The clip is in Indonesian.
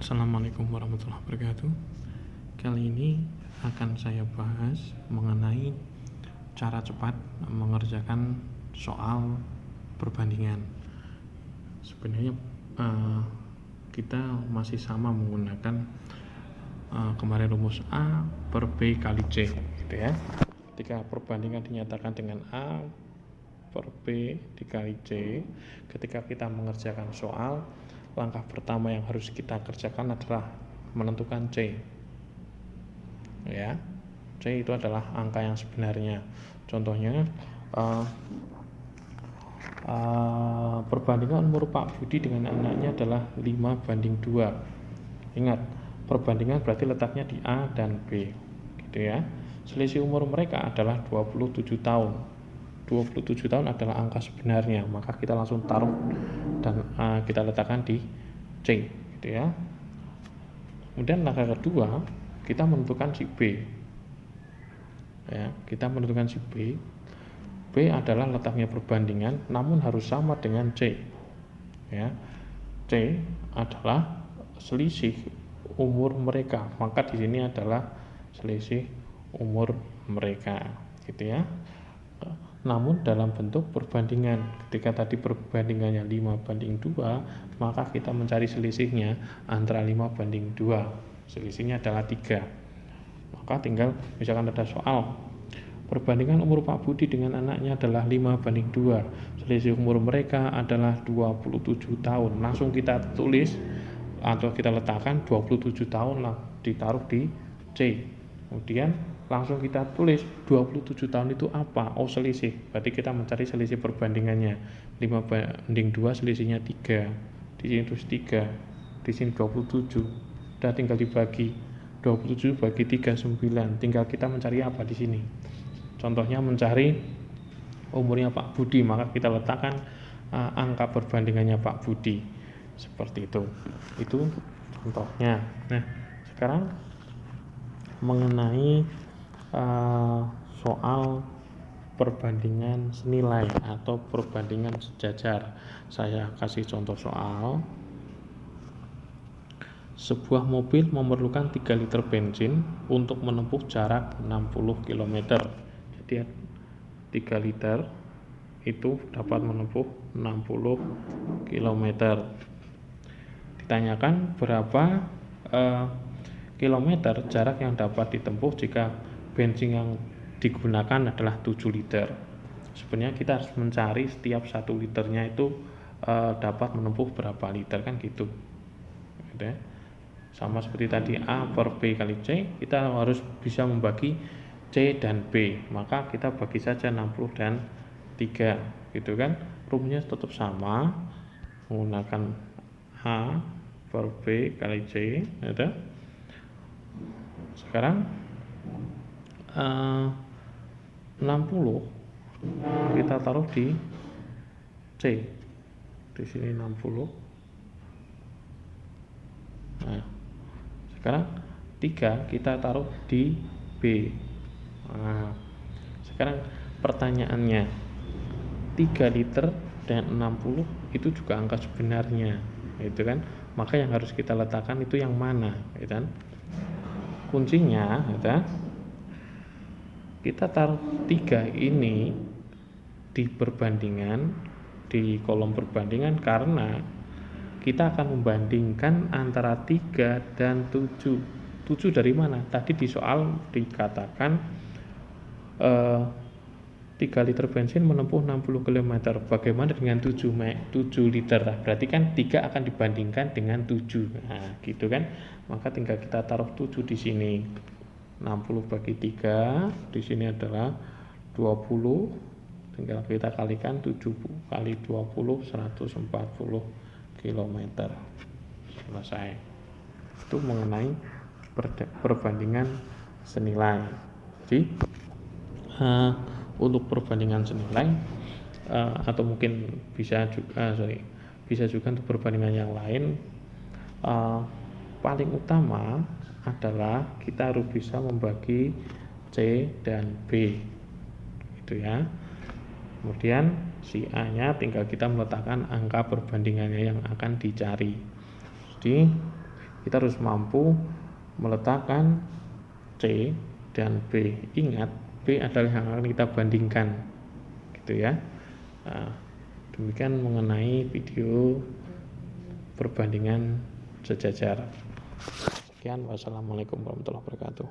Assalamualaikum warahmatullahi wabarakatuh. Kali ini akan saya bahas mengenai cara cepat mengerjakan soal perbandingan. Sebenarnya kita masih sama menggunakan kemarin rumus A per B kali C, gitu ya. Ketika perbandingan dinyatakan dengan A per B dikali C, ketika kita mengerjakan soal, langkah pertama yang harus kita kerjakan adalah menentukan C. Ya, C itu adalah angka yang sebenarnya. Contohnya perbandingan umur Pak Budi dengan anaknya adalah 5:2. Ingat, perbandingan berarti letaknya di A dan B, gitu ya. Selisih umur mereka adalah 27 tahun. 27 tahun adalah angka sebenarnya, maka kita langsung taruh dan kita letakkan di C, gitu ya. Kemudian langkah kedua, kita menentukan si B. Ya, kita menentukan si B. B adalah letaknya perbandingan, namun harus sama dengan C. Ya, C adalah selisih umur mereka, maka di sini adalah selisih umur mereka, gitu ya. Namun dalam bentuk perbandingan. Ketika tadi perbandingannya 5:2, maka kita mencari selisihnya antara 5:2. Selisihnya adalah 3. Maka tinggal misalkan ada soal perbandingan umur Pak Budi dengan anaknya adalah 5:2. Selisih umur mereka adalah 27 tahun. Langsung kita tulis atau kita letakkan 27 tahun ditaruh di C. Kemudian langsung kita tulis 27 tahun itu apa? Oh, selisih. Berarti kita mencari selisih perbandingannya. 5:2 selisihnya 3. Di sini terus 3. Di sini 27. Udah tinggal dibagi. 27 bagi 3 9. Tinggal kita mencari apa di sini? Contohnya mencari umurnya Pak Budi, maka kita letakkan angka perbandingannya Pak Budi. Seperti itu. Itu contohnya. Nah, sekarang mengenai soal perbandingan senilai atau perbandingan sejajar. Saya kasih contoh soal. Sebuah mobil memerlukan 3 liter bensin untuk menempuh jarak 60 km. Jadi 3 liter itu dapat menempuh 60 km. Ditanyakan berapa kilometer jarak yang dapat ditempuh jika bensin yang digunakan adalah 7 liter. Sebenarnya kita harus mencari setiap 1 liternya itu dapat menempuh berapa liter, kan gitu ya. Sama seperti tadi A per B kali C, kita harus bisa membagi C dan B, maka kita bagi saja 60 dan 3, gitu kan. Rumusnya tetap sama, menggunakan A per B kali C, ada. Sekarang 60 kita taruh di C. Di sini 60. Nah, sekarang 3 kita taruh di B. Nah, sekarang pertanyaannya, 3 liter dan 60 itu juga angka sebenarnya, gitu kan. Maka yang harus kita letakkan itu yang mana, gitu kan. Kuncinya ya, kita taruh 3 ini di perbandingan, di kolom perbandingan, karena kita akan membandingkan antara 3 dan 7. 7 dari mana? Tadi di soal dikatakan 3 liter bensin menempuh 60 km. Bagaimana dengan 7 liter? Berarti kan 3 akan dibandingkan dengan 7. Nah, gitu kan. Maka tinggal kita taruh 7 di sini. 60 bagi 3, di sini adalah 20. Tinggal kita kalikan 7 kali 20, 140 km. Selesai. Itu mengenai perbandingan senilai. Jadi untuk perbandingan senilai atau mungkin bisa juga untuk perbandingan yang lain, paling utama adalah kita harus bisa membagi C dan B, gitu ya. Kemudian si A nya tinggal kita meletakkan angka perbandingannya yang akan dicari. Jadi kita harus mampu meletakkan C dan B. Ingat, B adalah yang akan kita bandingkan, gitu ya. Nah, demikian mengenai video perbandingan sejajar. Sekian, wassalamualaikum warahmatullahi wabarakatuh.